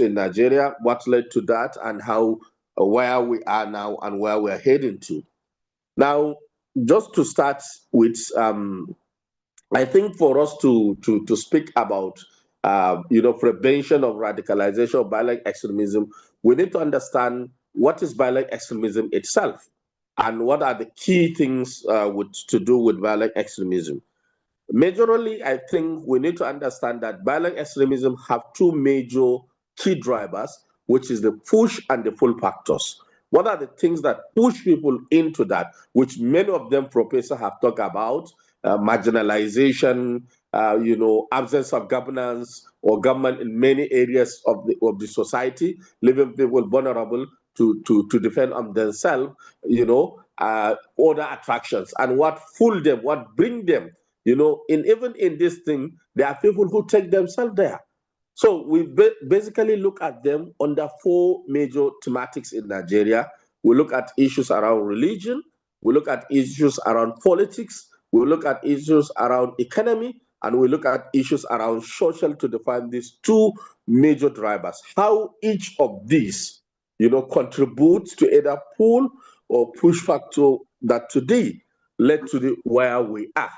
in Nigeria, what led to that, and how where we are now and where we're heading to. Now, just to start with, I think for us to speak about prevention of radicalization of violent extremism, we need to understand what is violent extremism itself, and what are the key things to do with violent extremism. Majorly, I think we need to understand that violent extremism have two major key drivers, which is the push and the pull factors. What are the things that push people into that, which many of them professors have talked about? Marginalization, absence of governance or government in many areas of the society, leaving people vulnerable to defend on themselves, other attractions. And what fool them, what bring them, even in this thing, there are people who take themselves there. So we basically look at them under four major thematics in Nigeria. We look at issues around religion, we look at issues around politics, we look at issues around economy, and we look at issues around social to define these two major drivers. How each of these, contributes to either pull or push factor that today led to where we are.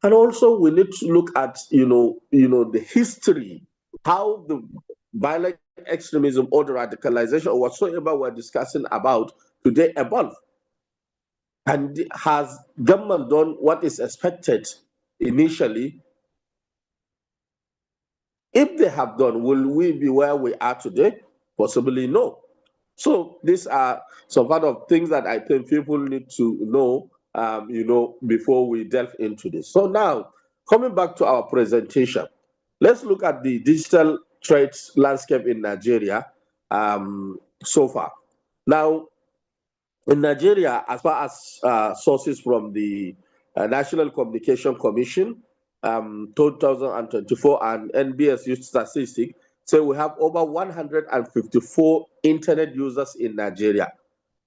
And also we need to look at, the history, how the violent extremism or the radicalization or whatsoever we're discussing about today evolved. And has government done what is expected initially? If they have done, will we be where we are today? Possibly no. So these are some part of things that I think people need to know, before we delve into this. So now, coming back to our presentation, let's look at the digital threats landscape in Nigeria so far. Now, in Nigeria, as far as sources from the National Communication Commission, 2024 and NBS used statistics, so we have over 154 internet users in Nigeria.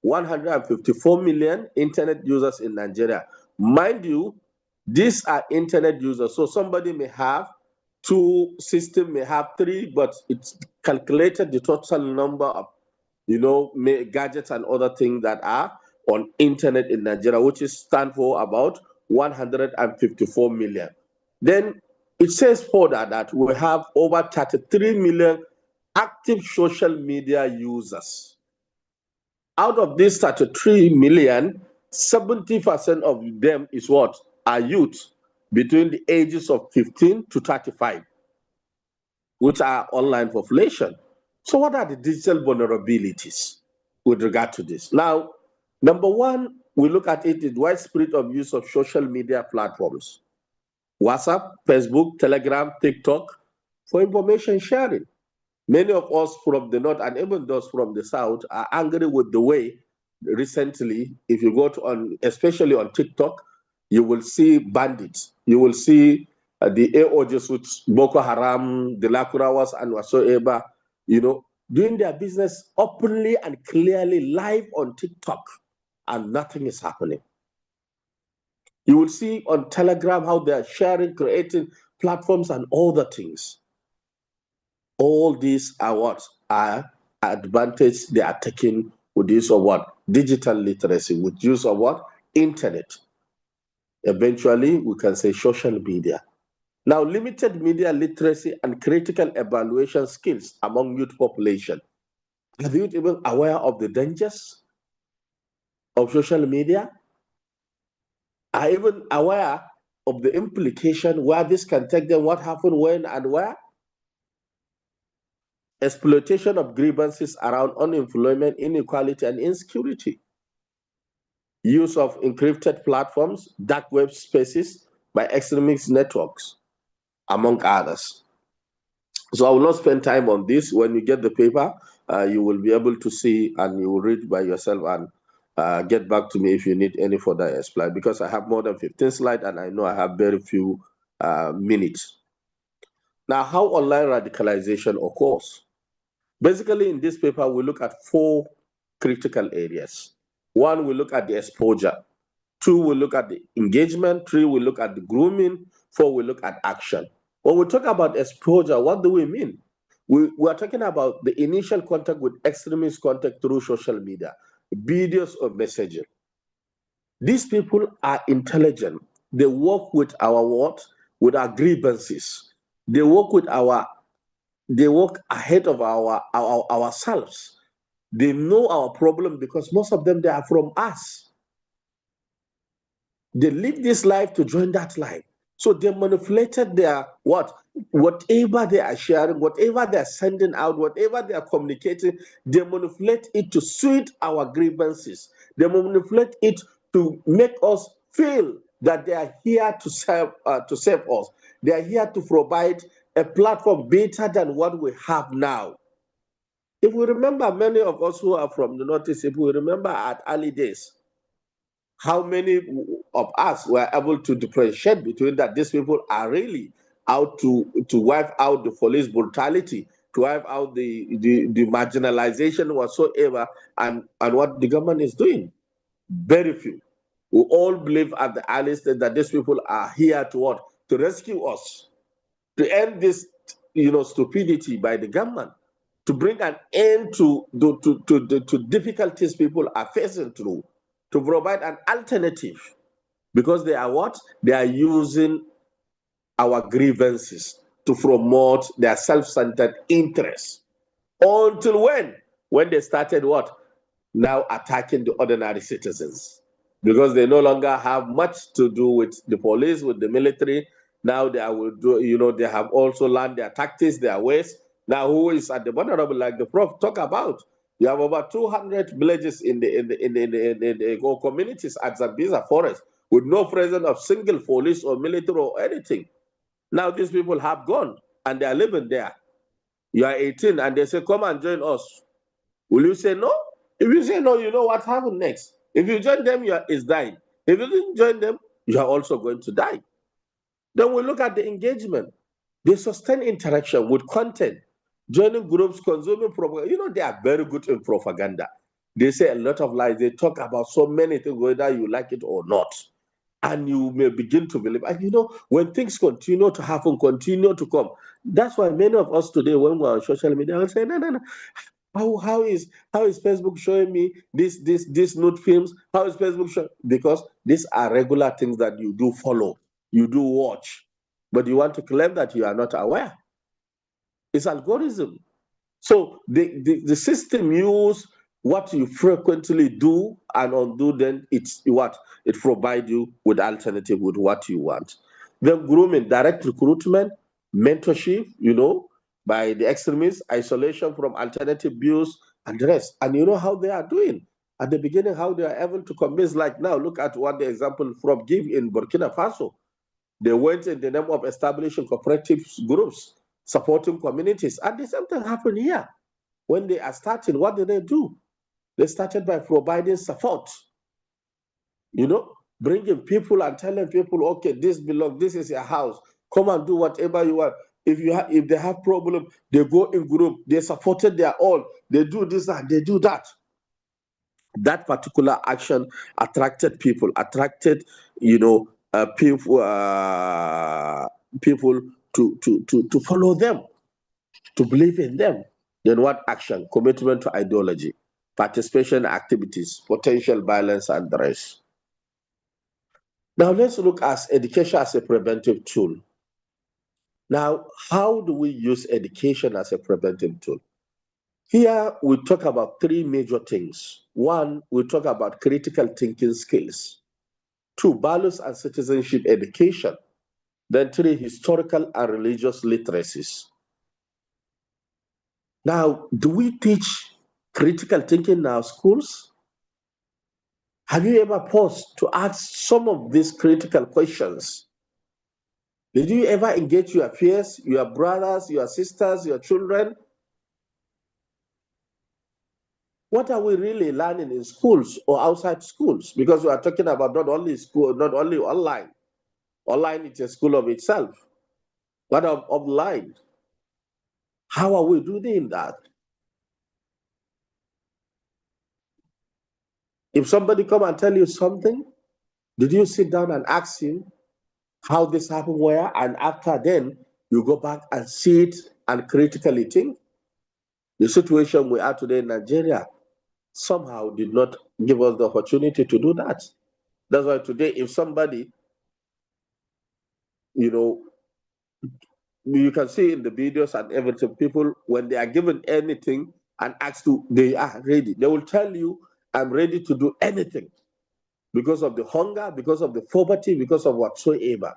154 million internet users in Nigeria. Mind you, these are internet users. So somebody may have two systems, may have three, but it's calculated the total number of gadgets and other things that are on internet in Nigeria, which is stand for about 154 million. Then it says further that we have over 33 million active social media users. Out of these 33 million, 70% of them is what? Are youth between the ages of 15 to 35, which are online population. So what are the digital vulnerabilities with regard to this? Now, number one, we look at it, the widespread of use of social media platforms. WhatsApp, Facebook, Telegram, TikTok, for information sharing. Many of us from the north and even those from the south are angry with the way recently, if you go to especially on TikTok, you will see bandits. You will see the AOJs with Boko Haram, the Lakurawas and whatsoever, doing their business openly and clearly live on TikTok, and nothing is happening. You will see on Telegram how they are sharing, creating platforms and other things. All these are what are advantage they are taking with use of what? Digital literacy, with use of what? Internet. Eventually, we can say social media. Now, limited media literacy and critical evaluation skills among youth population. Are the youth even aware of the dangers of social media? Are even aware of the implication where this can take them, what happened, when, and where? Exploitation of grievances around unemployment, inequality, and insecurity. Use of encrypted platforms, dark web spaces by extremist networks, among others. So I will not spend time on this. When you get the paper, you will be able to see and you will read by yourself and get back to me if you need any further explanation, because I have more than 15 slides and I know I have very few minutes. Now, how online radicalization occurs? Basically, in this paper, we look at four critical areas. One, we look at the exposure. Two, we look at the engagement. Three, we look at the grooming. Four, we look at action. When we talk about exposure, what do we mean? We are talking about the initial contact with extremist contact through social media, videos or messaging. These people are intelligent. They work with our what? With our grievances. They work with they work ahead of ourselves. They know our problem because most of them, they are from us. They live this life to join that life. So they manipulated their what? Whatever they are sharing, whatever they are sending out, whatever they are communicating, they manipulate it to suit our grievances. They manipulate it to make us feel that they are here to save us. They are here to provide a platform better than what we have now. If we remember, many of us who are from the Northeast, if we remember at early days, how many of us were able to differentiate between that these people are really out to wipe out the police brutality, to wipe out the marginalization whatsoever, and what the government is doing? Very few. We all believe at the early stage that these people are here to what? To rescue us, to end this stupidity by the government, to bring an end to difficulties people are facing through, to provide an alternative, because they are what? They are using our grievances to promote their self-centered interests. Until when? When they started what? Now attacking the ordinary citizens. Because they no longer have much to do with the police, with the military. Now they will do, they have also learned their tactics, their ways. Now who is at the vulnerable, like the Prof talk about? You have about 200 villages or communities at Zambiza forest with no presence of single police or military or anything. Now these people have gone and they are living there. You are 18 and they say, come and join us. Will you say no? If you say no, you know what happened next. If you join them, is dying. If you didn't join them, you are also going to die. Then we look at the engagement. They sustain interaction with content, joining groups, consuming propaganda. They are very good in propaganda. They say a lot of lies. They talk about so many things, whether you like it or not. And you may begin to believe. And when things continue to happen, continue to come, that's why many of us today, when we're on social media, will say, no, no, no. How is Facebook showing me this nude films? How is Facebook showing? Because these are regular things that you do follow, you do watch, but you want to claim that you are not aware. It's algorithm. So the system use what you frequently do and undo, then it's what it provide you with alternative with what you want. Then grooming, direct recruitment, mentorship, by the extremists, isolation from alternative views and the rest. And you know how they are doing. At the beginning, how they are able to convince, like now, look at what the example from give in Burkina Faso. They went in the name of establishing cooperative groups, supporting communities. And the same thing happened here. When they are starting, what did they do? They started by providing support, bringing people and telling people, okay, this is your house. Come and do whatever you want. If they have problem, they go in group. They supported their own. They do this and they do that. That particular action attracted people, people to follow them, to believe in them. Then what action? Commitment to ideology, participation in activities, potential violence, and the rest. Now let's look at education as a preventive tool. Now, how do we use education as a preventive tool? Here we talk about three major things. One, we talk about critical thinking skills. Two, values and citizenship education. Then three, historical and religious literacies. Now, do we teach critical thinking in our schools? Have you ever paused to ask some of these critical questions? Did you ever engage your peers, your brothers, your sisters, your children? What are we really learning in schools or outside schools? Because we are talking about not only school, not only online. Online is a school of itself. What of offline? How are we doing that? If somebody come and tell you something, did you sit down and ask him how this happened where? And after then, you go back and see it and critically think. The situation we are today in Nigeria somehow did not give us the opportunity to do that. That's why today, if somebody, you know, you can see in the videos and everything, people, when they are given anything and asked to, they are ready. They will tell you, I'm ready to do anything because of the hunger, because of the poverty, because of whatsoever.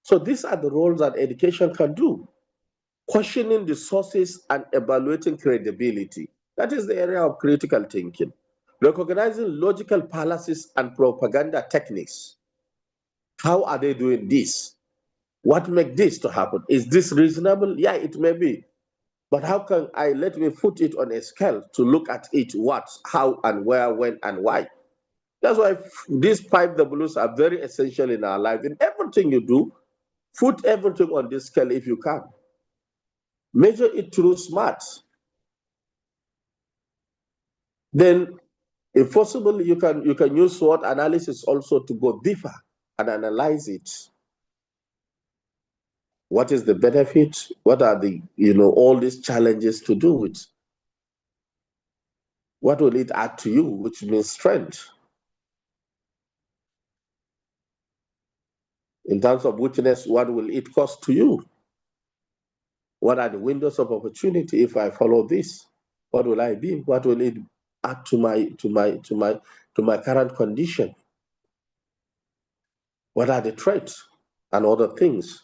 So these are the roles that education can do. Questioning the sources and evaluating credibility. That is the area of critical thinking. Recognizing logical fallacies and propaganda techniques. How are they doing this? What makes this to happen? Is this reasonable? Yeah, it may be. But how can I let me put it on a scale to look at it, what, how, and where, when, and why? That's why these 5 Ws are very essential in our life. In everything you do, put everything on this scale if you can. Measure it through SMART. Then, if possible, you can use SWOT analysis also to go deeper and analyze it. What is the benefit? What are the, all these challenges to do with? What will it add to you, which means strength? In terms of weakness, what will it cost to you? What are the windows of opportunity if I follow this? What will I be? What will it add to my current condition? What are the threats and other things?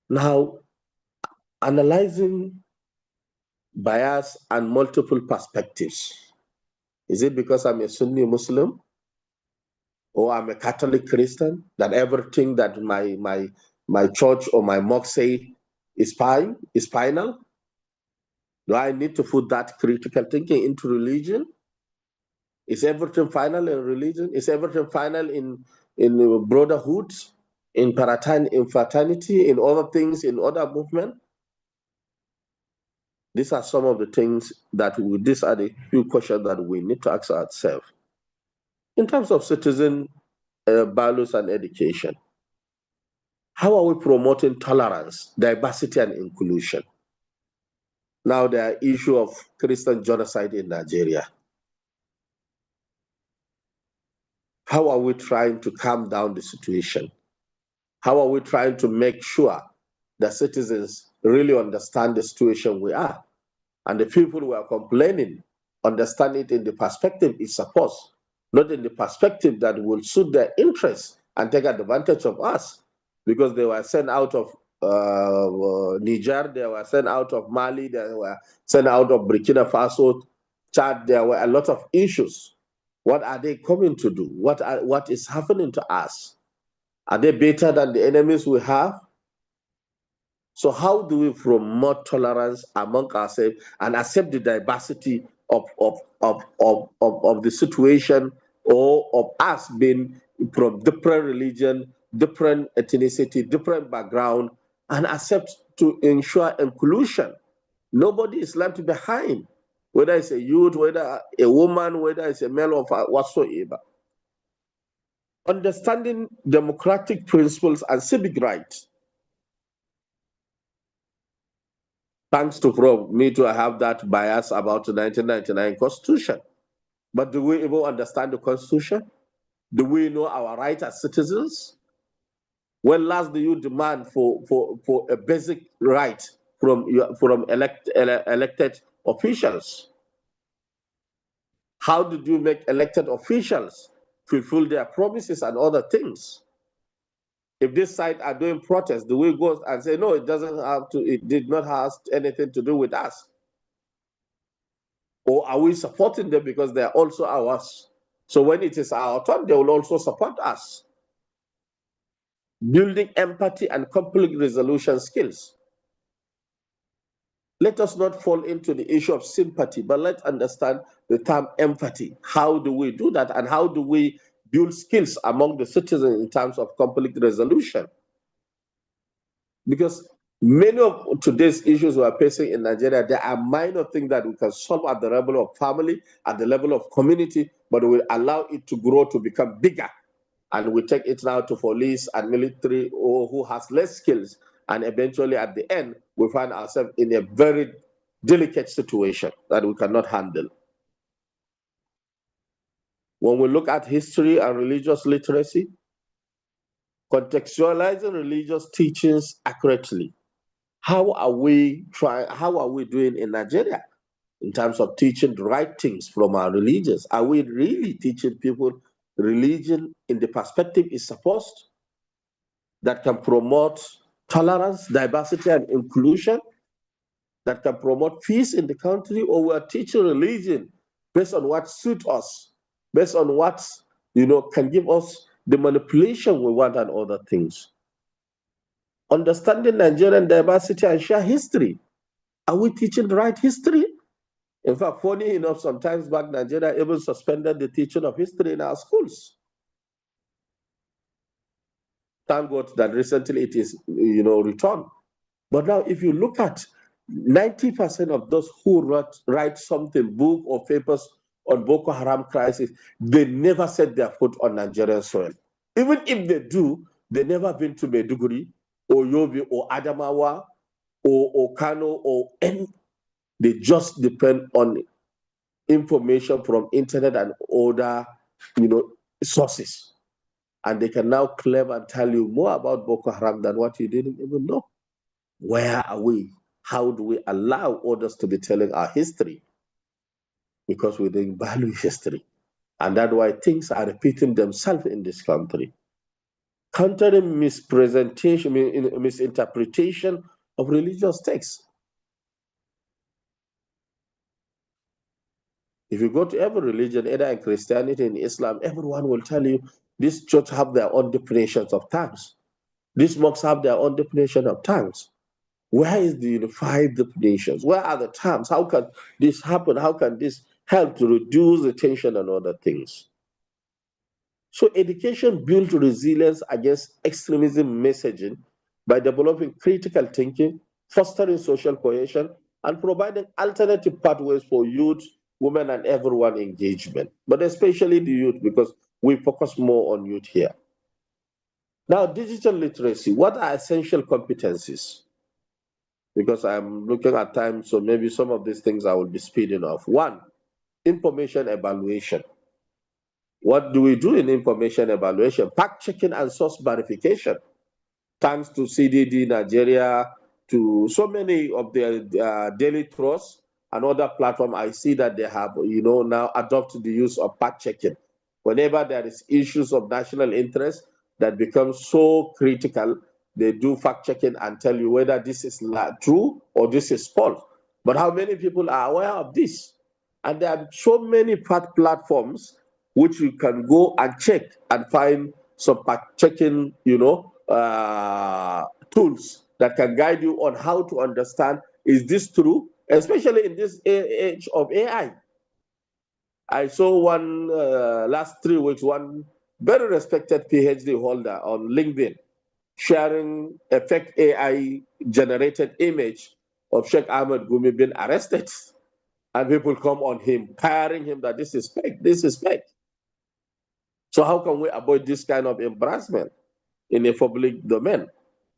Now, analyzing bias and multiple perspectives. Is it because I'm a Sunni Muslim or I'm a Catholic Christian that everything that my church or my mosque say is fine, is final? Do I need to put that critical thinking into religion? Is everything final in religion? Is everything final in brotherhood, in fraternity, in other things, in other movement? These are some of the things these are the few questions that we need to ask ourselves. In terms of citizen values and education, how are we promoting tolerance, diversity, and inclusion? Now, the issue of Christian genocide in Nigeria. How are we trying to calm down the situation? How are we trying to make sure that citizens really understand the situation we are? And the people who are complaining understand it in the perspective it's supposed, not in the perspective that will suit their interests and take advantage of us. Because they were sent out of Niger, they were sent out of Mali, they were sent out of Burkina Faso, Chad. There were a lot of issues. What are they coming to do? What is happening to us? Are they better than the enemies we have? So how do we promote tolerance among ourselves and accept the diversity of the situation, or of us being from different religion, different ethnicity, different background, and accept to ensure inclusion? Nobody is left behind, whether it's a youth, whether a woman, whether it's a male or whatsoever. Understanding democratic principles and civic rights. Thanks to me to have that bias about the 1999 Constitution. But do we even understand the Constitution? Do we know our rights as citizens? When last do you demand for a basic right from elected officials? How did you make elected officials fulfill their promises and other things? If this side are doing protests, do we go and say, no, it doesn't have to, it did not have anything to do with us? Or are we supporting them because they are also ours? So when it is our turn, they will also support us. Building empathy and conflict resolution skills. Let us not fall into the issue of sympathy, but let's understand the term empathy. How do we do that? And how do we build skills among the citizens in terms of conflict resolution? Because many of today's issues we are facing in Nigeria, there are minor things that we can solve at the level of family, at the level of community, but we allow it to grow to become bigger. And we take it now to police and military, or who has less skills, And eventually, at the end, we find ourselves in a very delicate situation that we cannot handle. When we look at history and religious literacy, contextualizing religious teachings accurately, how are we doing in Nigeria in terms of teaching the right things from our religions? Are we really teaching people religion in the perspective it's supposed, that can promote tolerance, diversity, and inclusion, that can promote peace in the country? Or we are teaching religion based on what suits us, based on what can give us the manipulation we want and other things? Understanding Nigerian diversity and share history. Are we teaching the right history? In fact, funny enough, sometimes back Nigeria even suspended the teaching of history in our schools. Thank God that recently it is, returned. But now, if you look at 90% of those who write something, book or papers on Boko Haram crisis, they never set their foot on Nigerian soil. Even if they do, they never been to Maiduguri or Yobe or Adamawa or Kano or any. They just depend on information from internet and other, sources. And they can now claim and tell you more about Boko Haram than what you didn't even know. Where are we? How do we allow others to be telling our history? Because we didn't value history. And that's why things are repeating themselves in this country. Countering misinterpretation of religious texts. If you go to every religion, either in Christianity, in Islam, everyone will tell you this church have their own definitions of tongues. These mosques have their own definition of tongues. Where is the unified definitions? Where are the terms? How can this happen? How can this help to reduce the tension and other things? So education builds resilience against extremism messaging by developing critical thinking, fostering social cohesion, and providing alternative pathways for youth, women, and everyone engagement, but especially the youth, because we focus more on youth here. Now, digital literacy, what are essential competencies? Because I'm looking at time, so maybe some of these things I will be speeding off. One, information evaluation. What do we do in information evaluation? Fact checking and source verification. Thanks to CDD Nigeria, to so many of their daily trusts and other platforms, I see that they have, now adopted the use of fact checking. Whenever there is issues of national interest that become so critical, they do fact checking and tell you whether this is true or this is false. But how many people are aware of this? And there are so many platforms which you can go and check and find some fact checking, tools that can guide you on how to understand, is this true, especially in this age of AI. I saw one last 3 weeks, one very respected PhD holder on LinkedIn sharing a fake AI generated image of Sheikh Ahmed Gumi being arrested. And people come on him, firing him that this is fake, this is fake. So how can we avoid this kind of embarrassment in a public domain?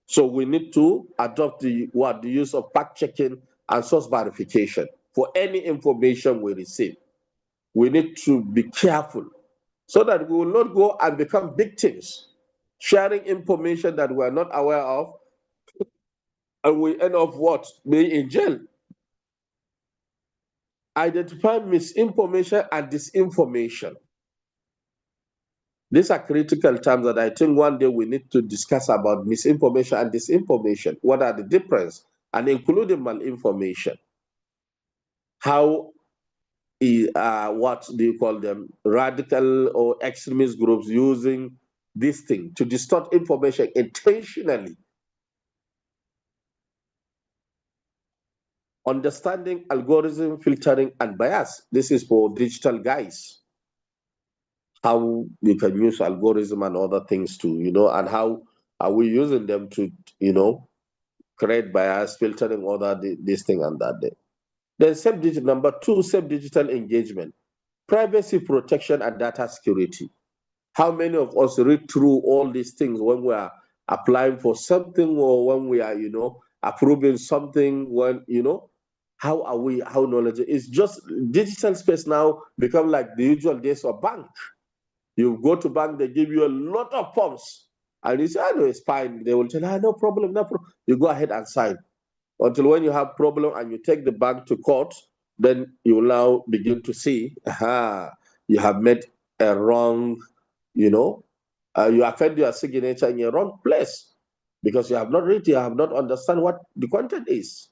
So we need to adopt the use of fact checking and source verification for any information we receive. We need to be careful so that we will not go and become victims, sharing information that we are not aware of, and we end up what? Being in jail. Identify misinformation and disinformation. These are critical terms that I think one day we need to discuss about misinformation and disinformation. What are the difference? And including malinformation. How what do you call them? Radical or extremist groups using this thing to distort information intentionally. Understanding algorithm filtering and bias. This is for digital guys. How you can use algorithm and other things too, and how are we using them to, create bias, filtering other this thing and that. Then number 2, safe digital engagement, privacy protection and data security. How many of us read through all these things when we are applying for something, or when we are, approving something, when, how are we, how knowledgeable? It's just digital space now become like the usual days of bank. You go to bank, they give you a lot of forms, and you say, I know it's fine. They will tell you, no problem, no problem. You go ahead and sign. Until when you have problem and you take the bank to court, then you will now begin to see, you have made a wrong, you affect your signature in a wrong place because you have not read, you have not understand what the content is.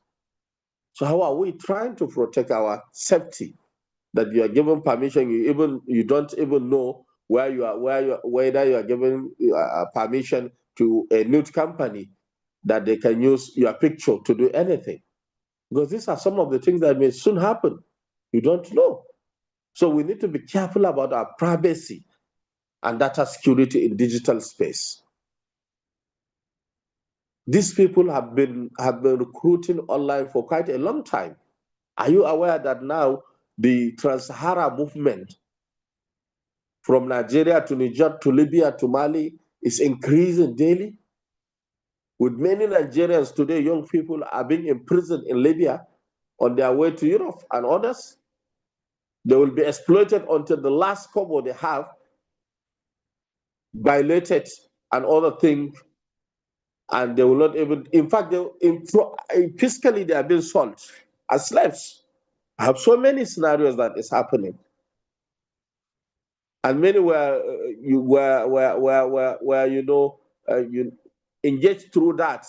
So how are we trying to protect our safety? That you are given permission, you don't even know whether you are given permission to a nude company that they can use your picture to do anything. Because these are some of the things that may soon happen. You don't know. So we need to be careful about our privacy and data security in digital space. These people have been recruiting online for quite a long time. Are you aware that now the Trans-Sahara movement from Nigeria to Niger to Libya to Mali is increasing daily? With many Nigerians today, young people are being imprisoned in Libya on their way to Europe and others. They will be exploited until the last kobo they have, violated and other things, and they will not even, in fact, physically they are being sold as slaves. I have so many scenarios that is happening. And many where you engage through that,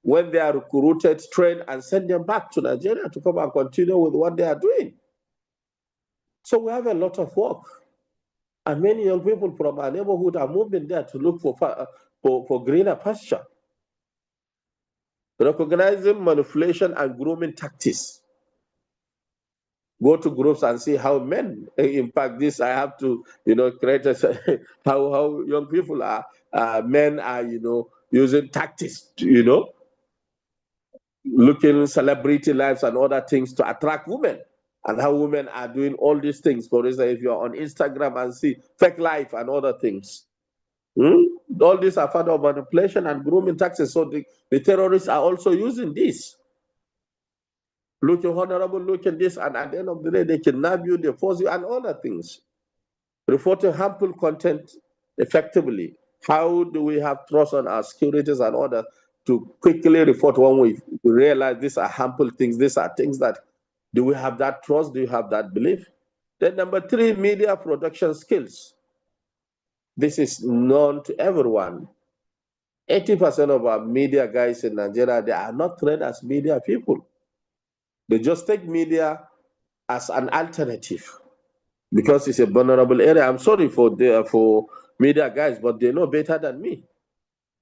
when they are recruited, trained, and send them back to Nigeria to come and continue with what they are doing. So we have a lot of work. And many young people from our neighborhood are moving there to look for greener pasture. Recognizing manipulation and grooming tactics. Go to groups and see how men impact this. I have to, create how young people are, men are, using tactics, looking celebrity lives and other things to attract women, and how women are doing all these things. For instance, if you're on Instagram and see fake life and other things, all these are part of manipulation and grooming tactics. So the terrorists are also using this. Looking honorable, look at this, and at the end of the day, they kidnap you, they force you, and other things. Reporting harmful content effectively. How do we have trust on our securities and order to quickly report when we realize these are harmful things, these are things that, do we have that trust, do you have that belief? Then number 3, media production skills. This is known to everyone. 80% of our media guys in Nigeria, they are not trained as media people. They just take media as an alternative because it's a vulnerable area. I'm sorry for media guys, but they know better than me.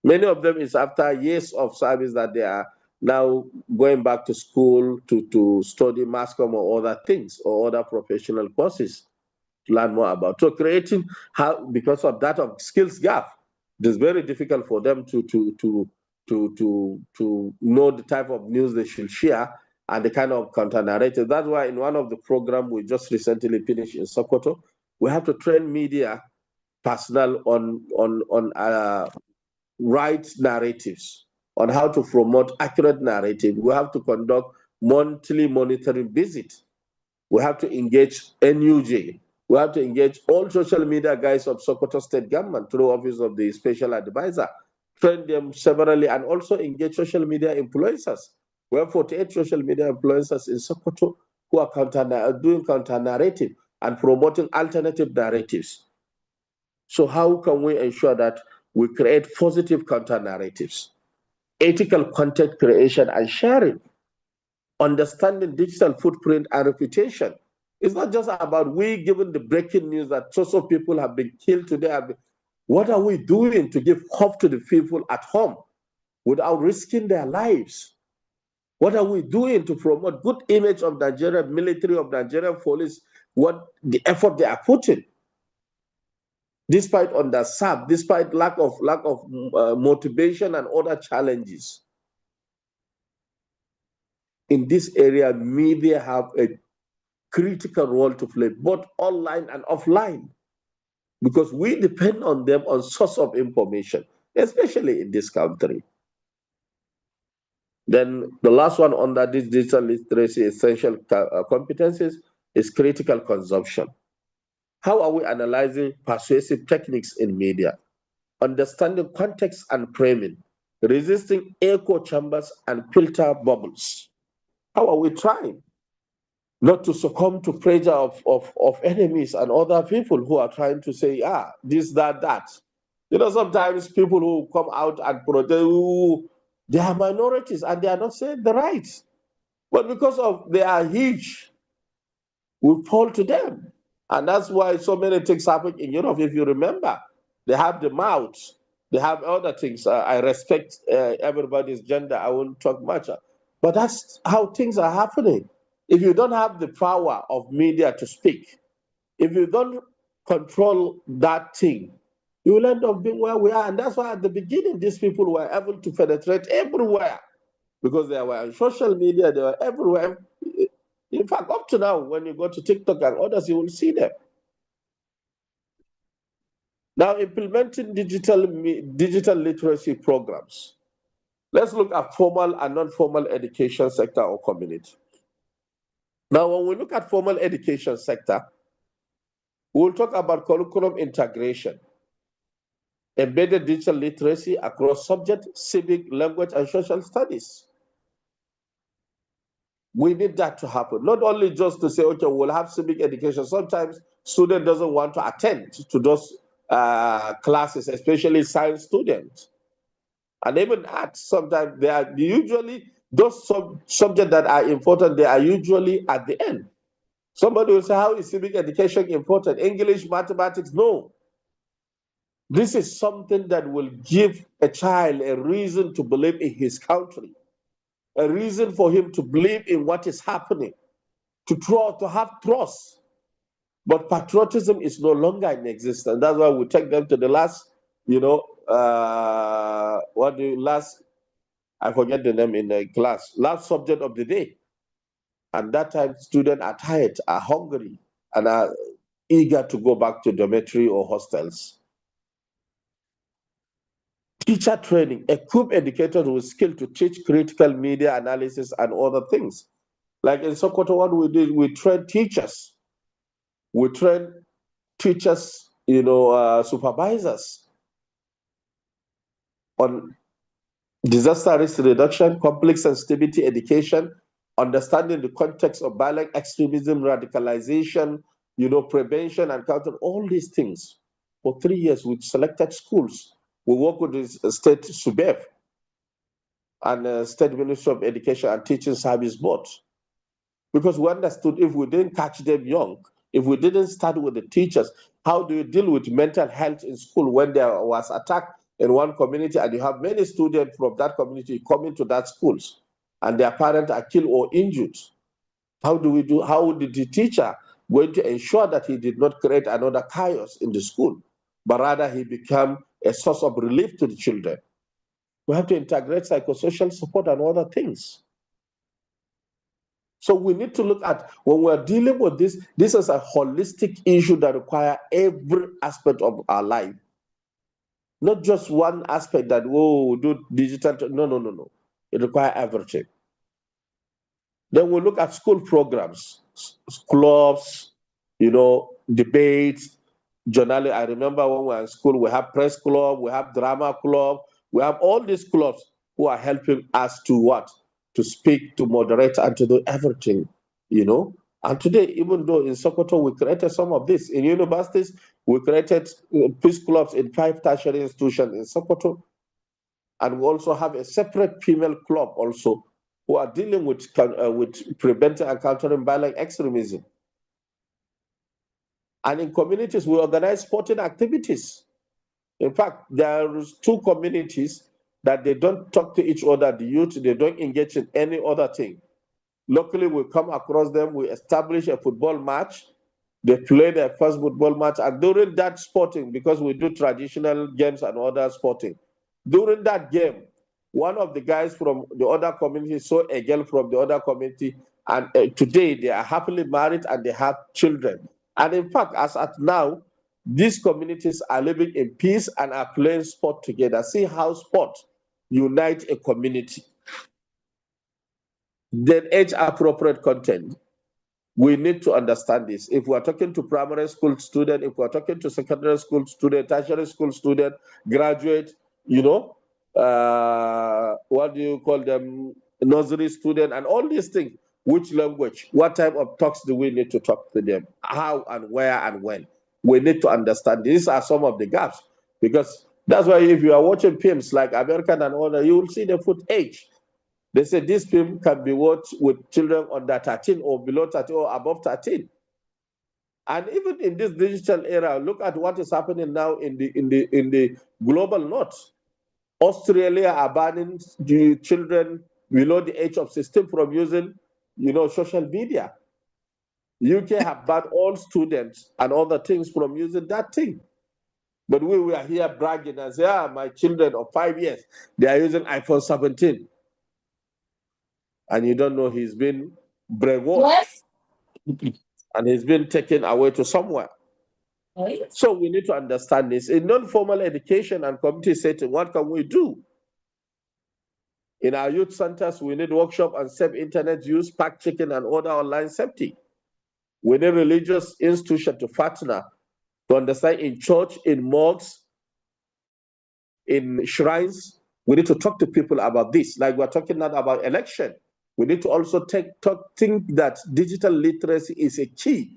Many of them is after years of service that they are now going back to school to study mass comm or other things or other professional courses to learn more about. So creating because of that of skills gap, it's very difficult for them to know the type of news they should share and the kind of counter narrative. That's why in one of the programs we just recently finished in Sokoto, we have to train media personnel on right narratives, on how to promote accurate narrative. We have to conduct monthly monitoring visits. We have to engage NUJ. We have to engage all social media guys of Sokoto State Government through Office of the Special Advisor, train them severally, and also engage social media influencers. We have 48 social media influencers in Sokoto who are doing counter narrative and promoting alternative narratives. So how can we ensure that we create positive counter narratives, ethical content creation and sharing, understanding digital footprint and reputation? It's not just about we giving the breaking news that so people have been killed today. What are we doing to give hope to the people at home without risking their lives? What are we doing to promote good image of Nigeria military, of Nigerian police, what the effort they are putting? Despite underserved, despite lack of motivation and other challenges. In this area, media have a critical role to play, both online and offline, because we depend on them on source of information. especially in this country. Then the last one under this digital literacy essential competencies is critical consumption. How are we analyzing persuasive techniques in media? Understanding context and framing, resisting echo chambers and filter bubbles. How are we trying not to succumb to pressure of enemies and other people who are trying to say, this, that, that. You know, sometimes people who come out and protest, they are minorities and they are not saying the right. But because of they are huge, we fall to them. And that's why so many things happen in Europe. If you remember, they have the mouth, they have other things. I respect everybody's gender. I won't talk much. But that's how things are happening. If you don't have the power of media to speak, if you don't control that thing, you will end up being where we are. And that's why at the beginning, these people were able to penetrate everywhere because they were on social media, they were everywhere. In fact, up to now, when you go to TikTok and others, you will see them. Now, implementing digital literacy programs. Let's look at formal and non-formal education sector or community. Now, when we look at formal education sector, we'll talk about curriculum integration, embedded digital literacy across subject, civic, language, and social studies. We need that to happen. Not only just to say, okay, we'll have civic education. Sometimes student doesn't want to attend to those classes, especially science students. And even art, sometimes they are usually, those subjects that are important, they are usually at the end. Somebody will say, how is civic education important? English, mathematics, no. This is something that will give a child a reason to believe in his country, a reason for him to believe in what is happening, to have trust. But patriotism is no longer in existence. That's why we take them to the last, I forget the name in the class, last subject of the day. And that time students are tired, are hungry, and are eager to go back to dormitory or hostels. Teacher training, equip educators with skill to teach critical media analysis and other things. Like in Sokoto, what we did, we trained teachers. We trained teachers, supervisors on disaster risk reduction, conflict sensitivity education, understanding the context of violent extremism, radicalization, prevention and counter, all these things. For 3 years with selected schools. We work with the state SUBEF and State Ministry of Education and Teaching Service Board. Because we understood if we didn't catch them young, if we didn't start with the teachers, how do you deal with mental health in school when there was attack in one community and you have many students from that community coming to that schools and their parents are killed or injured? How did the teacher going to ensure that he did not create another chaos in the school, but rather he became a source of relief to the children? We have to integrate psychosocial support and other things. So we need to look at, when we're dealing with this is a holistic issue that requires every aspect of our life. Not just one aspect that, do digital, no. It requires everything. Then we look at school programs, clubs, debates, journaling. I remember when we were in school, we have press club, we have drama club, we have all these clubs who are helping us to what? To speak, to moderate, and to do everything, And today, even though in Sokoto we created some of this, in universities, we created peace clubs in 5 tertiary institutions in Sokoto. And we also have a separate female club also who are dealing with preventing and countering violent extremism. And in communities, we organize sporting activities. In fact, there are 2 communities that they don't talk to each other, the youth, they don't engage in any other thing. Locally, we come across them, we establish a football match, they play their first football match, and during that sporting, because we do traditional games and other sporting, during that game, one of the guys from the other community saw a girl from the other community, and today they are happily married and they have children. And in fact, as at now, these communities are living in peace and are playing sport together. See how sport unites a community. Then age-appropriate content. We need to understand this. If we're talking to primary school student, if we're talking to secondary school student, tertiary school student, graduate, what do you call them, nursery student, and all these things, which language, what type of talks do we need to talk to them? How and where and when? We need to understand. These are some of the gaps, because that's why if you are watching films like American and all that, you will see the foot age. They say this film can be watched with children under 13 or below 13 or above 13. And even in this digital era, look at what is happening now in the global north. Australia are banning the children below the age of 16 from using, social media. UK have banned all students and other things from using that thing. But we are here bragging and say, my children of 5 years, they are using iPhone 17. And you don't know he's been brainwashed. Yes. And he's been taken away to somewhere. Right. So we need to understand this. In non-formal education and community setting, what can we do? In our youth centers, we need workshop on safe internet use, fact checking, and other online safety. We need religious institutions to partner to understand in church, in mosques, in shrines. We need to talk to people about this. Like we're talking now about election. We need to also think that digital literacy is a key.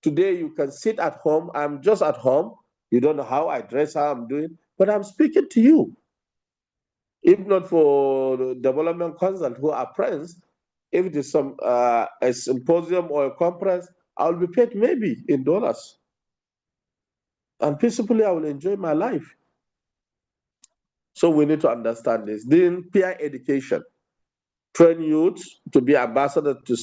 Today, you can sit at home. I'm just at home. You don't know how I dress, how I'm doing, but I'm speaking to you. If not for the development consult who are friends, if it is a symposium or a conference, I'll be paid maybe in dollars. And peacefully, I will enjoy my life. So we need to understand this. Then peer education. Train youth to be ambassadors to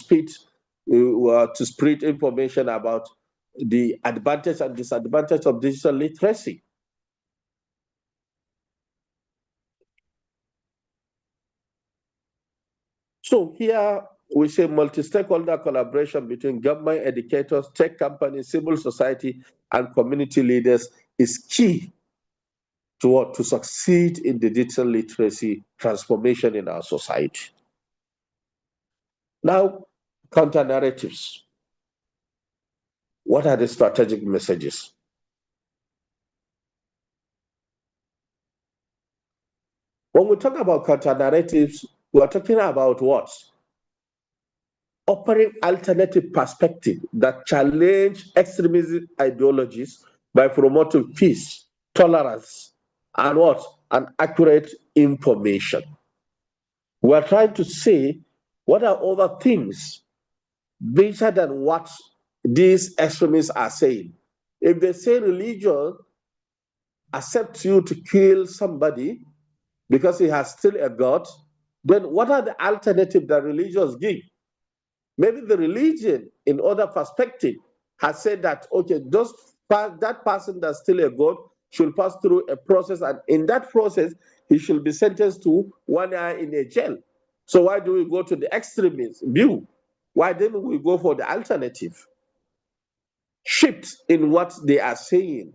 spread information about the advantage and disadvantage of digital literacy. So here we say multi-stakeholder collaboration between government, educators, tech companies, civil society, and community leaders is key to succeed in the digital literacy transformation in our society. Now, counter-narratives. What are the strategic messages? When we talk about counter-narratives, we are talking about what? Offering alternative perspective that challenge extremist ideologies by promoting peace, tolerance, and what? And accurate information. We are trying to say what are other things better than what these extremists are saying. If they say religion accepts you to kill somebody because he has still a God, then what are the alternatives that religions give? Maybe the religion, in other perspective, has said that, okay, that person that's still a God should pass through a process, and in that process, he should be sentenced to 1 year in a jail. So why do we go to the extremist view? Why didn't we go for the alternative? Shift in what they are saying.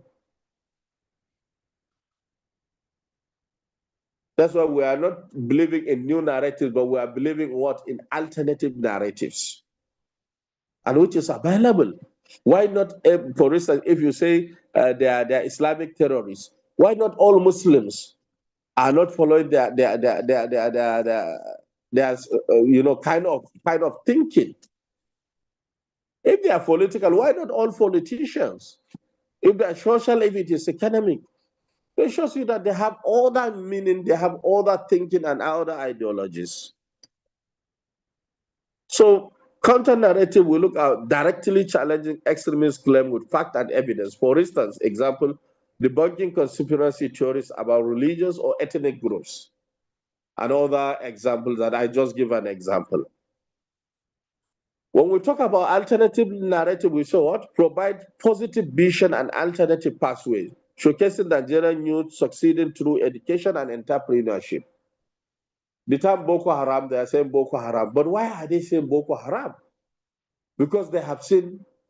That's why we are not believing in new narratives, but we are believing what? In alternative narratives, and which is available. Why not, for instance, if you say they are Islamic terrorists, why not all Muslims are not following their kind of thinking? If they are political, why not all politicians? If they are social, if it is economic, it shows you that they have all that meaning, they have all that thinking and other ideologies. So counter-narrative will look at directly challenging extremist claim with fact and evidence. For instance, example, debunking conspiracy theories about religious or ethnic groups. And other examples that I just give an example. When we talk about alternative narrative, we say what? Provide positive vision and alternative pathways, showcasing Nigerian youth succeeding through education and entrepreneurship. The term Boko Haram, they are saying Boko Haram. But why are they saying Boko Haram? Because they have seen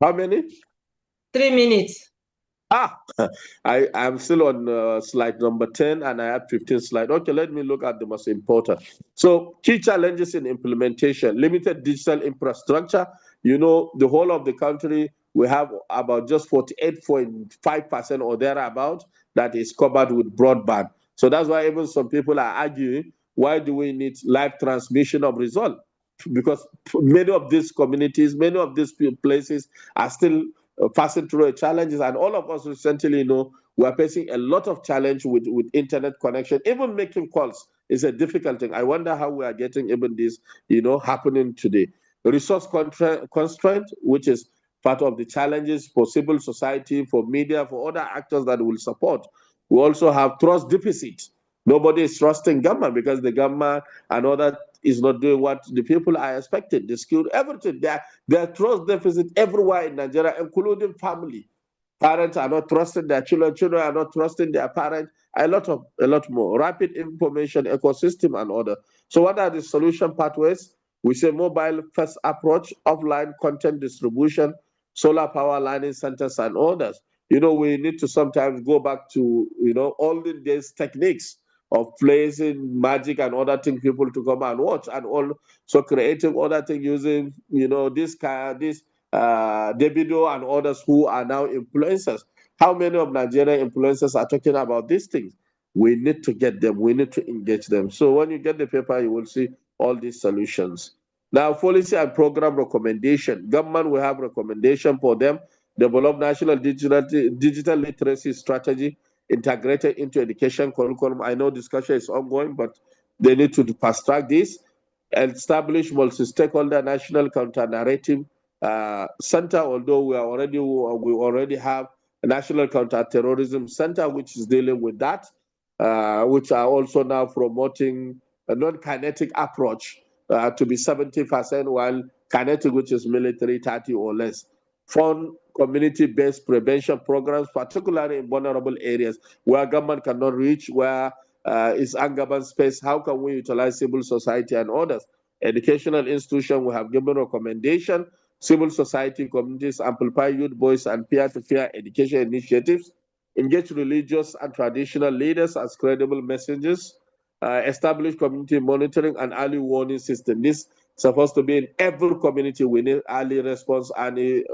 How many? 3 minutes. I'm still on slide number 10 and I have 15 slides. Okay, let me look at the most important. So key challenges in implementation, limited digital infrastructure. You know, the whole of the country, we have about just 48.5% or thereabout that is covered with broadband. So that's why even some people are arguing, why do we need live transmission of result? Because many of these communities, many of these places are still passing through challenges, and all of us recently know we are facing a lot of challenge with internet connection. Even making calls is a difficult thing. I wonder how we are getting even this, happening today. Resource constraint, which is part of the challenges for civil society, for media, for other actors that will support. We also have trust deficit. Nobody is trusting government because the government and other is not doing what the people are expecting. The skill, everything. There are trust deficit everywhere in Nigeria, including family. Parents are not trusting their children. Children are not trusting their parents. A lot more. Rapid information ecosystem and other. So what are the solution pathways? We say mobile first approach, offline content distribution, solar power learning centers and others. We need to sometimes go back to, olden days techniques of placing magic and other things people to come and watch, and also creating other things using, this Davido and others who are now influencers. How many of Nigerian influencers are talking about these things? We need to get them. We need to engage them. So when you get the paper, you will see all these solutions. Now, policy and program recommendation. Government will have recommendation for them. Develop national digital literacy strategy integrated into education curriculum. I know discussion is ongoing, but they need to fast track this. Establish multi-stakeholder national counter-narrative center, although we already have a national counter-terrorism center which is dealing with that, which are also now promoting a non-kinetic approach to be 70%, while kinetic, which is military, 30 or less. Fund community-based prevention programs, particularly in vulnerable areas where government cannot reach, where is ungoverned space. How can we utilize civil society and others? Educational institutions, we have given recommendation. Civil society communities amplify youth voice and peer-to-peer education initiatives. Engage religious and traditional leaders as credible messengers. Establish community monitoring and early warning system. This is supposed to be in every community. We need early response, early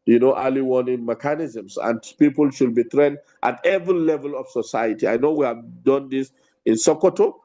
warning mechanisms, and people should be trained at every level of society. I know we have done this in Sokoto.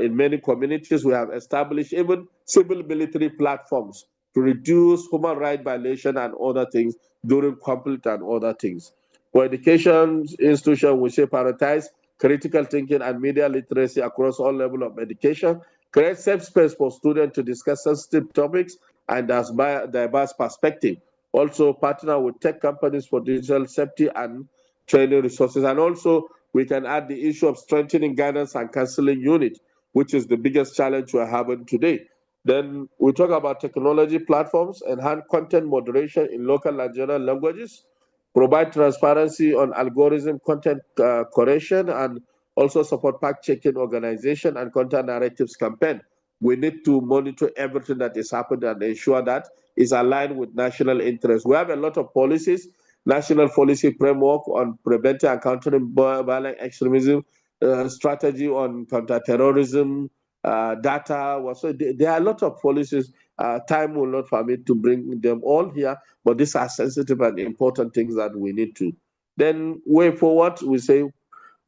In many communities, we have established even civil military platforms to reduce human rights violation and other things during conflict and other things. For education institutions, we say prioritize critical thinking and media literacy across all levels of education, create safe space for students to discuss sensitive topics and diverse perspective. Also partner with tech companies for digital safety and training resources. And also we can add the issue of strengthening guidance and counseling unit, which is the biggest challenge we're having today. Then we talk about technology platforms, enhance content moderation in local Nigerian languages, provide transparency on algorithm content correction, and also support fact-checking organization and content narratives campaign. We need to monitor everything that is happening and ensure that is aligned with national interests. We have a lot of policies, national policy framework on preventing and countering violent extremism, strategy on counterterrorism, data. So there are a lot of policies. Time will not permit to bring them all here, but these are sensitive and important things that we need to. Then way forward, we say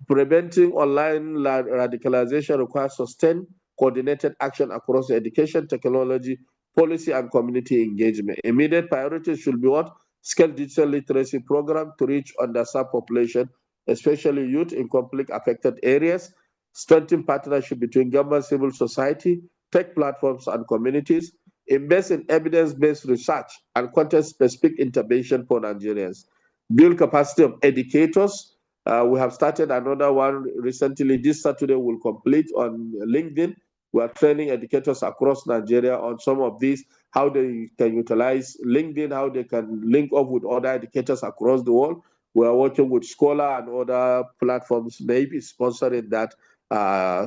preventing online radicalization requires sustained coordinated action across education, technology, policy, and community engagement. Immediate priorities should be what? Scale digital literacy program to reach underserved population, especially youth in conflict-affected areas. Strengthen partnership between government, civil society, tech platforms, and communities. Invest in evidence-based research and content-specific intervention for Nigerians. Build capacity of educators. We have started another one recently. This Saturday we'll complete on LinkedIn. We are training educators across Nigeria on some of these, how they can utilize LinkedIn, how they can link up with other educators across the world. We are working with Scholar and other platforms, maybe sponsoring that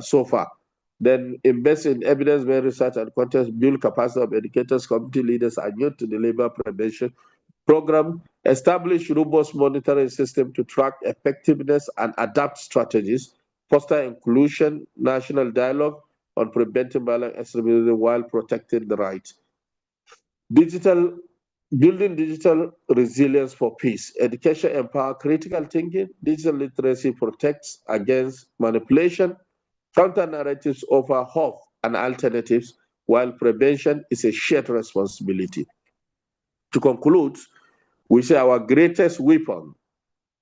so far. Then invest in evidence-based research and content, build capacity of educators, community leaders, and youth to deliver prevention program, establish robust monitoring system to track effectiveness and adapt strategies, foster inclusion, national dialogue on preventing violent extremism while protecting the right. Building digital resilience for peace. Education empower critical thinking. Digital literacy protects against manipulation. Counter narratives offer hope and alternatives, while prevention is a shared responsibility. To conclude, we say our greatest weapon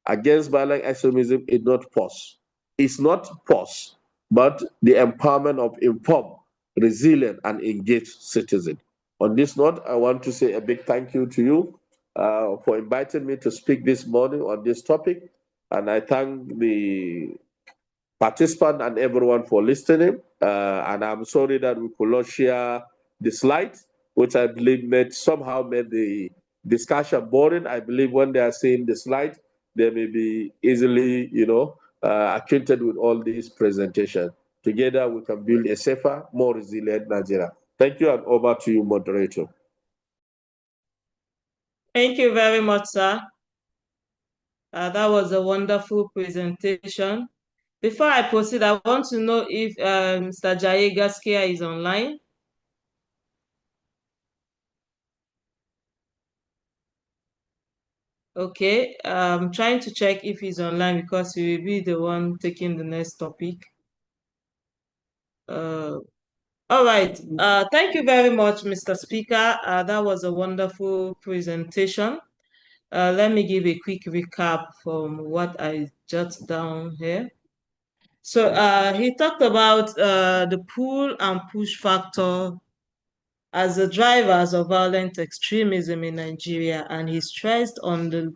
against violent extremism is not force. It's not force, but the empowerment of informed, resilient, and engaged citizens. On this note, I want to say a big thank you to you for inviting me to speak this morning on this topic. And I thank the participant and everyone for listening. And I'm sorry that we could not share the slides, which I believe somehow made the discussion boring. I believe when they are seeing the slides, they may be easily, acquainted with all these presentations. Together, we can build a safer, more resilient Nigeria. Thank you, and over to you, moderator. Thank you very much, sir. That was a wonderful presentation. Before I proceed, I want to know if Mr. Jaye Gaskia is online. Okay, I'm trying to check if he's online because he will be the one taking the next topic. All right. Thank you very much, Mr. Speaker. That was a wonderful presentation. Let me give a quick recap from what I jotted down here. So he talked about the pull and push factor as the drivers of violent extremism in Nigeria, and he stressed on the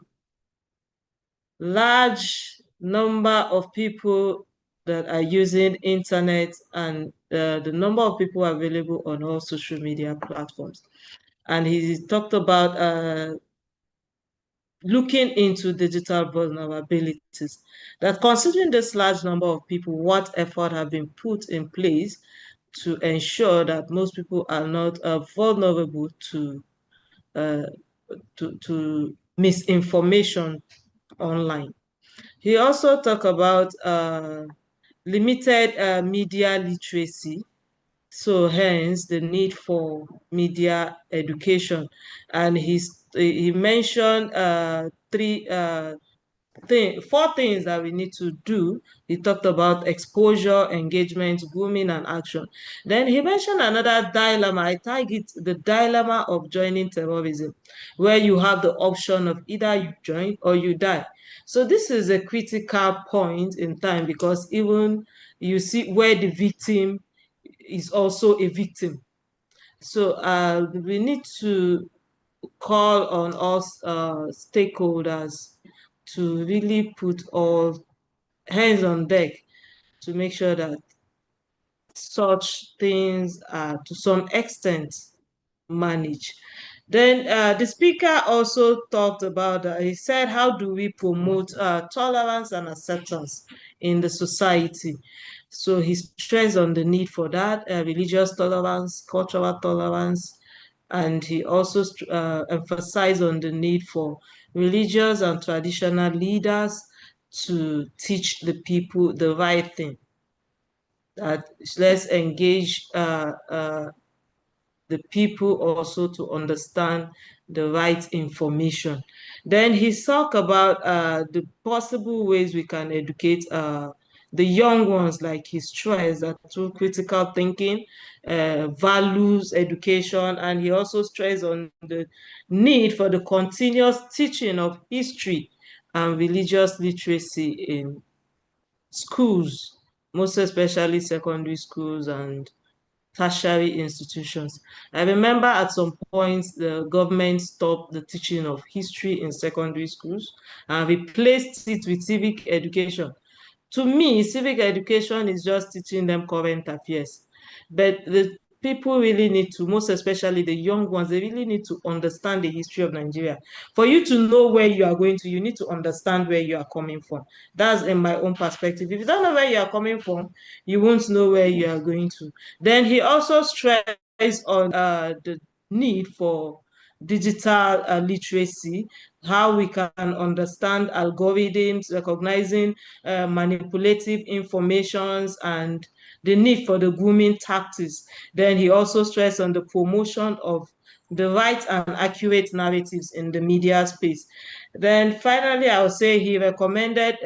large number of people that are using internet and the number of people available on all social media platforms. And he talked about looking into digital vulnerabilities, that considering this large number of people, what effort have been put in place to ensure that most people are not vulnerable to misinformation online. He also talked about limited media literacy, so hence the need for media education. And he mentioned four things that we need to do. He talked about exposure, engagement, grooming, and action. Then he mentioned another dilemma. I tag it the dilemma of joining terrorism, where you have the option of either you join or you die. So this is a critical point in time because even you see where the victim is also a victim. So we need to call on us stakeholders to really put all hands on deck to make sure that such things are to some extent managed. Then the speaker also talked about, he said, how do we promote tolerance and acceptance in the society? So he stressed on the need for that, religious tolerance, cultural tolerance, and he also emphasized on the need for religious and traditional leaders to teach the people the right thing. That let's engage the people also to understand the right information. Then he talked about the possible ways we can educate the young ones, like he stressed that through critical thinking, values, education, and he also stressed on the need for the continuous teaching of history and religious literacy in schools, most especially secondary schools and tertiary institutions. I remember at some point the government stopped the teaching of history in secondary schools and replaced it with civic education. To me, civic education is just teaching them current affairs. But the people really need to, most especially the young ones, they really need to understand the history of Nigeria. For you to know where you are going to, you need to understand where you are coming from. That's in my own perspective. If you don't know where you are coming from, you won't know where you are going to. Then he also stressed on the need for digital literacy, how we can understand algorithms, recognizing manipulative informations, and the need for the grooming tactics. Then he also stressed on the promotion of the right and accurate narratives in the media space. Then finally, I would say he recommended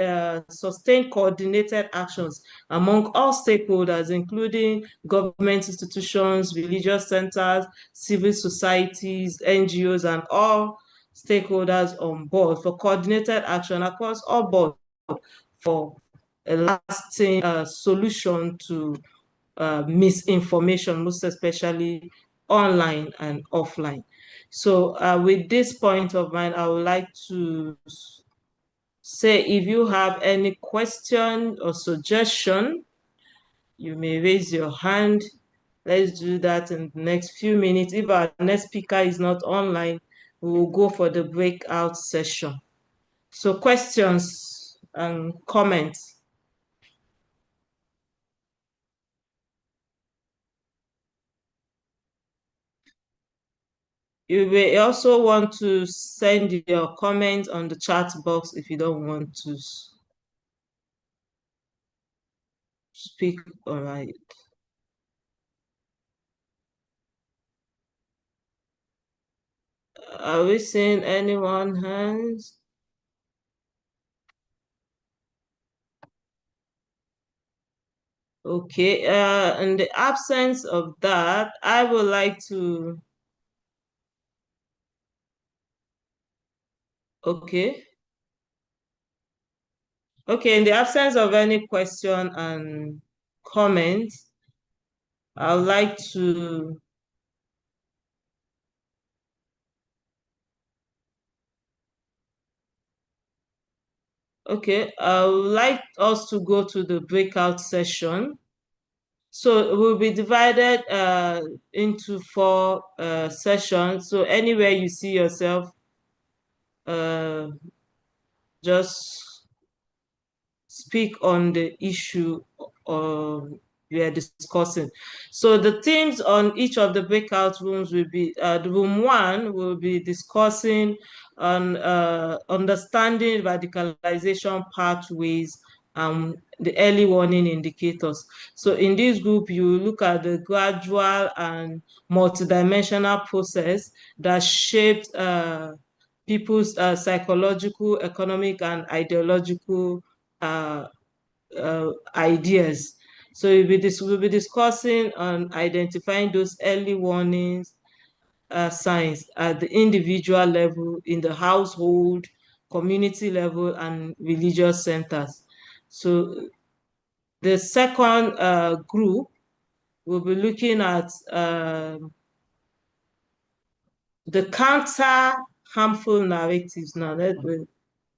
sustained coordinated actions among all stakeholders, including government institutions, religious centers, civil societies, NGOs, and all stakeholders on board for coordinated action across all board for a lasting solution to misinformation, most especially online and offline. So with this point of mine, I would like to say if you have any question or suggestion, you may raise your hand. Let's do that in the next few minutes. If our next speaker is not online, we will go for the breakout session. So questions and comments. You may also want to send your comment on the chat box if you don't want to speak. All right. Are we seeing anyone hands? Okay. In the absence of that, I would like to. Okay. Okay. In the absence of any question and comment, I would like to. Okay. I would like us to go to the breakout session. So it will be divided into four sessions. So anywhere you see yourself, uh, just speak on the issue we are discussing. So the themes on each of the breakout rooms will be, the room one will be discussing on understanding radicalization pathways and the early warning indicators. So in this group, you look at the gradual and multidimensional process that shaped people's psychological, economic, and ideological uh, ideas. So we'll be discussing on identifying those early warnings signs at the individual level, in the household, community level, and religious centers. So the second group will be looking at the counter harmful narratives. Now, the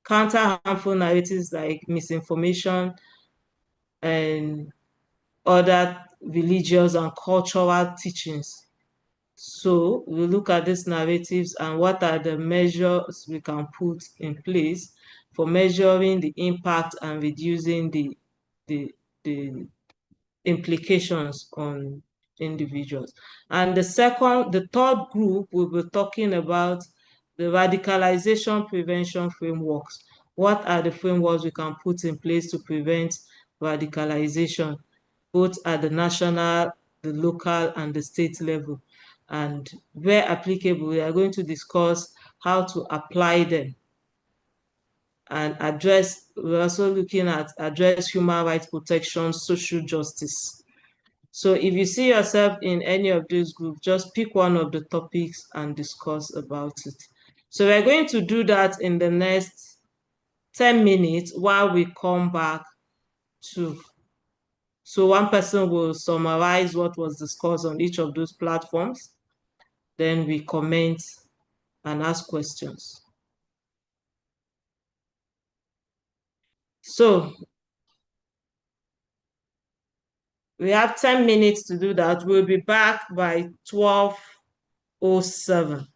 counter harmful narratives like misinformation and other religious and cultural teachings. So we look at these narratives and what are the measures we can put in place for measuring the impact and reducing the, the implications on individuals. And the third group will be talking about the radicalization prevention frameworks. What are the frameworks we can put in place to prevent radicalization, both at the national, the local, and the state level? And where applicable, we are going to discuss how to apply them and address, we're also looking at address human rights protection, social justice. So if you see yourself in any of these groups, just pick one of the topics and discuss about it. So we're going to do that in the next 10 minutes while we come back to. So one person will summarize what was discussed on each of those platforms. Then we comment and ask questions. So we have 10 minutes to do that. We'll be back by 12:07.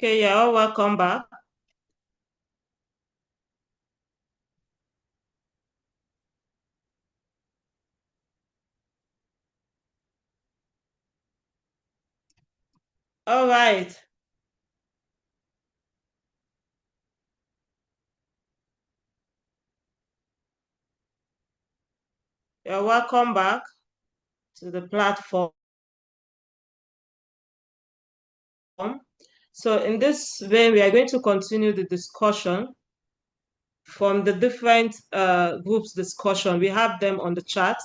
Okay, you're all welcome back. All right. You're welcome back to the platform. So in this way, we are going to continue the discussion from the different groups discussion. We have them on the chat,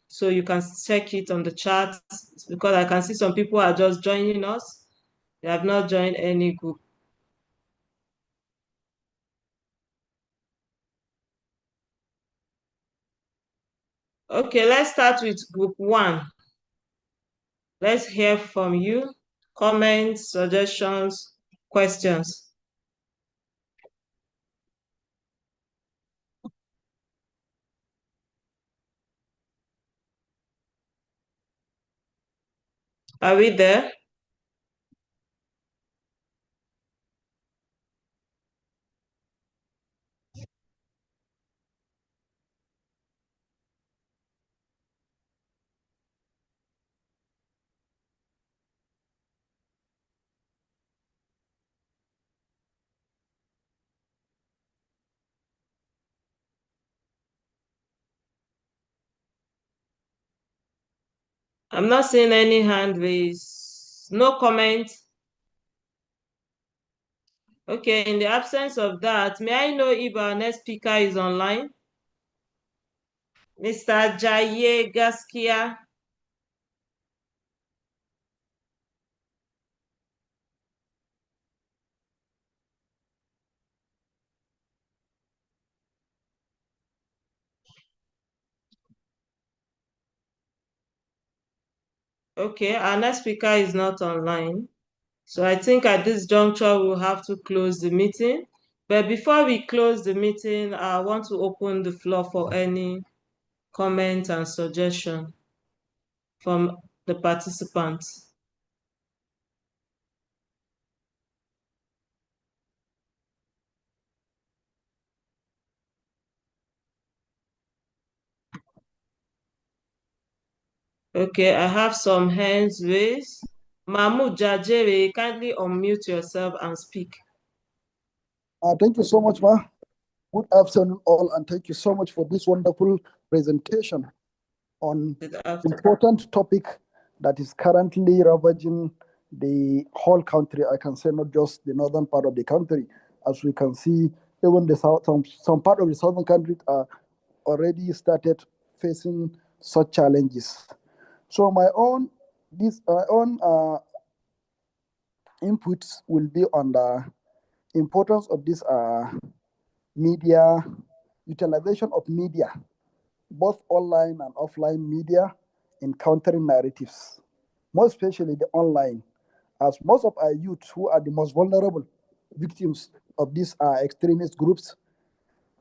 so you can check it on the chat, because I can see some people are just joining us. They have not joined any group. Okay, let's start with group 1. Let's hear from you. Comments, suggestions, questions. Are we there? I'm not seeing any hand raised. No comment. Okay, in the absence of that, may I know if our next speaker is online? Mr. Jaye Gaskia. Okay, our next speaker is not online. So I think at this juncture, we'll have to close the meeting. But before we close the meeting, I want to open the floor for any comment and suggestion from the participants. Okay, I have some hands raised. Mahmoud Jajere, kindly unmute yourself and speak. Thank you so much, Ma. Good afternoon, all, and thank you so much for this wonderful presentation on important topic that is currently ravaging the whole country. I can say not just the northern part of the country, as we can see, even the south, some part of the southern country are already started facing such challenges. So my own inputs will be on the importance of this media, utilization of media, both online and offline media, in countering narratives, more especially the online, as most of our youth who are the most vulnerable victims of these extremist groups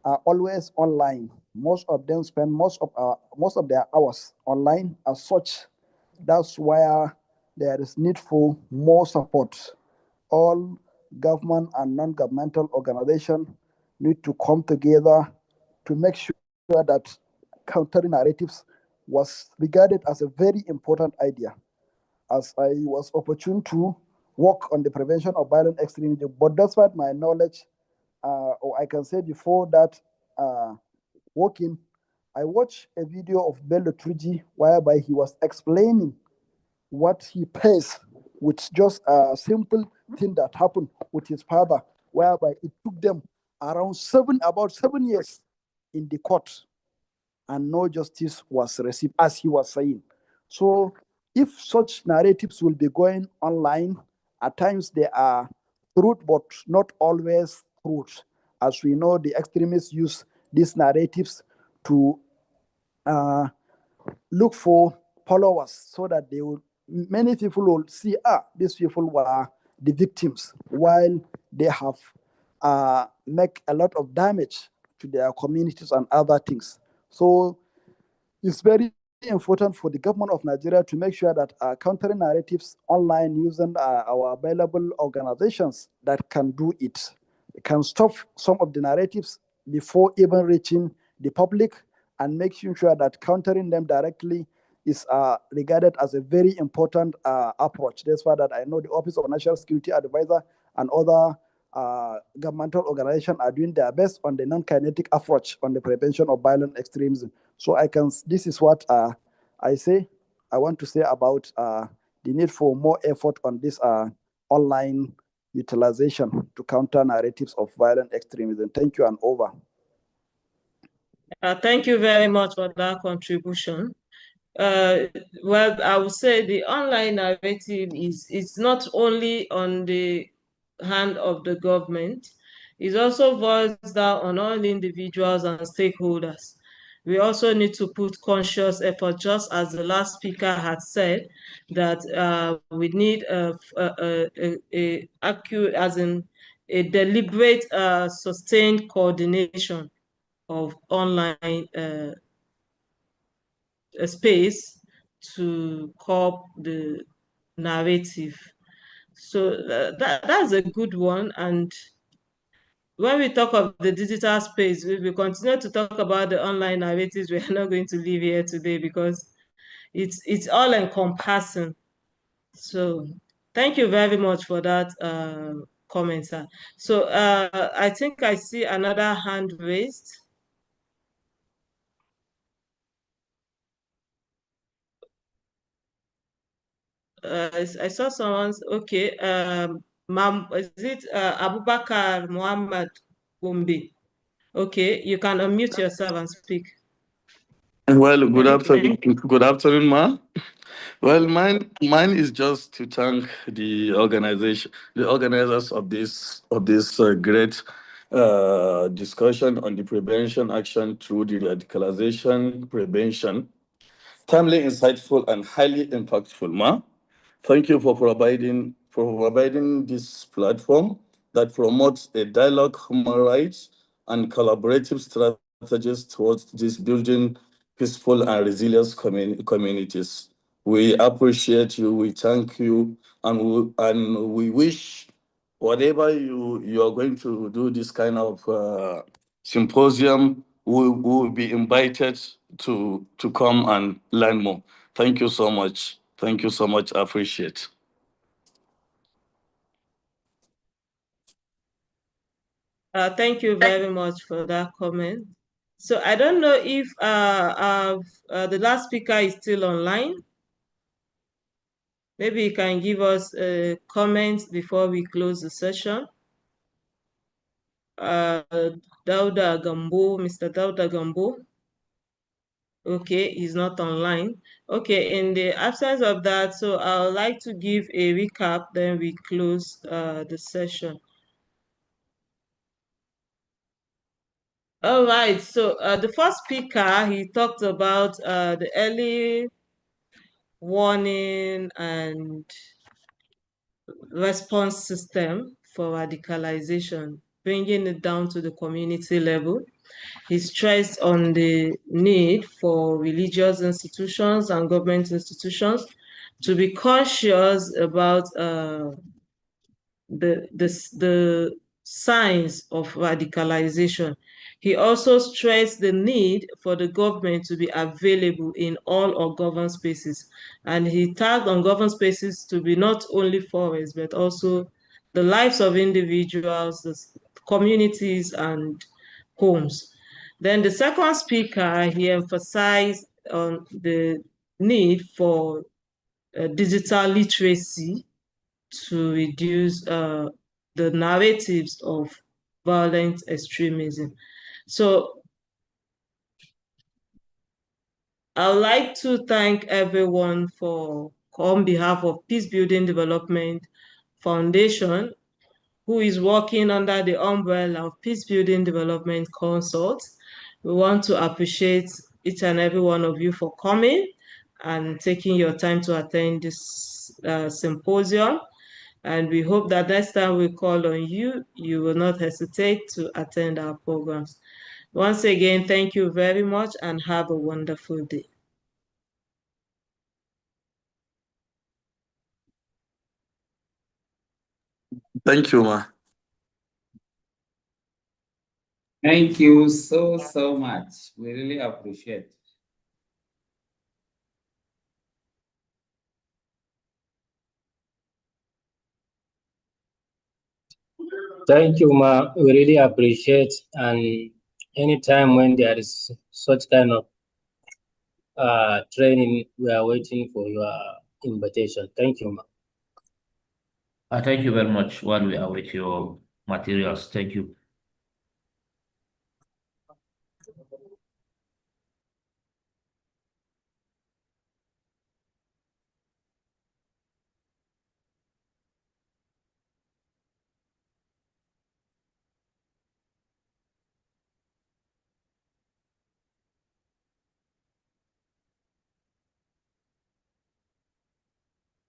are always online. Most of them spend most of their hours online. As such, that's where there is need for more support. All government and non-governmental organizations need to come together to make sure that countering narratives was regarded as a very important idea. As I was opportune to work on the prevention of violent extremism, but despite my knowledge, or I can say before that working, I watched a video of Bello Truji whereby he was explaining what he faced with just a simple thing that happened with his father, whereby it took them about 7 years in the court, and no justice was received, as he was saying. So if such narratives will be going online, at times they are truth, but not always truth. As we know, the extremists use these narratives to look for followers, so that many people will see, these people were the victims, while they have make a lot of damage to their communities and other things. So it's very important for the government of Nigeria to make sure that countering narratives online using our available organizations that can do it. It can stop some of the narratives before even reaching the public, and making sure that countering them directly is regarded as a very important approach. That's why that I know the Office of National Security Advisor and other governmental organizations are doing their best on the non-kinetic approach on the prevention of violent extremism. So this is what I want to say about the need for more effort on this online utilization to counter narratives of violent extremism. Thank you, and over. Thank you very much for that contribution. Well, I would say the online narrative is not only on the hand of the government, it's also voiced out on all individuals and stakeholders. We also need to put conscious effort, just as the last speaker had said, that we need a accurate, as in a deliberate, sustained coordination of online space to curb the narrative. So that's a good one. And when we talk of the digital space, we will continue to talk about the online narratives. We are not going to leave here today because it's all encompassing. So thank you very much for that comment, sir. So I think I see another hand raised. I saw someone's okay. Ma'am, is it Abubakar Muhammad Gombe? Okay, you can unmute yourself and speak. Well, good Okay. afternoon. Good afternoon, Ma. Well, mine is just to thank the organizers of this great discussion on the prevention action through the radicalization prevention. Timely, insightful, and highly impactful, Ma. Thank you for providing this platform that promotes a dialogue, human rights, and collaborative strategies towards this building peaceful and resilient communities. We appreciate you, we thank you, and we wish whatever you are going to do this kind of symposium, we will be invited to come and learn more. Thank you so much. Thank you so much. I appreciate. Thank you very much for that comment. So I don't know if the last speaker is still online. Maybe you can give us a comment before we close the session. Dauda Gambo, Mr. Dauda Gambo. Okay, he's not online. Okay, in the absence of that, so I would like to give a recap, then we close the session. All right, so the first speaker, he talked about the early warning and response system for radicalization, bringing it down to the community level. He stressed on the need for religious institutions and government institutions to be conscious about the signs of radicalization. He also stressed the need for the government to be available in all our governed spaces. And he tagged on governed spaces to be not only forests, but also the lives of individuals, the communities, and homes. Then the second speaker, he emphasized on the need for digital literacy to reduce the narratives of violent extremism. So I would like to thank everyone on behalf of Peace Building Development Foundation, who is working under the umbrella of Peace Building Development Consult. We want to appreciate each and every one of you for coming and taking your time to attend this symposium. And we hope that next time we call on you, you will not hesitate to attend our programs. Once again, thank you very much and have a wonderful day. Thank you, ma. Thank you so much. We really appreciate it. Thank you, Ma. We really appreciate, and anytime when there is such kind of training, we are waiting for your invitation. Thank you, Ma. Thank you very much while we await your materials. Thank you.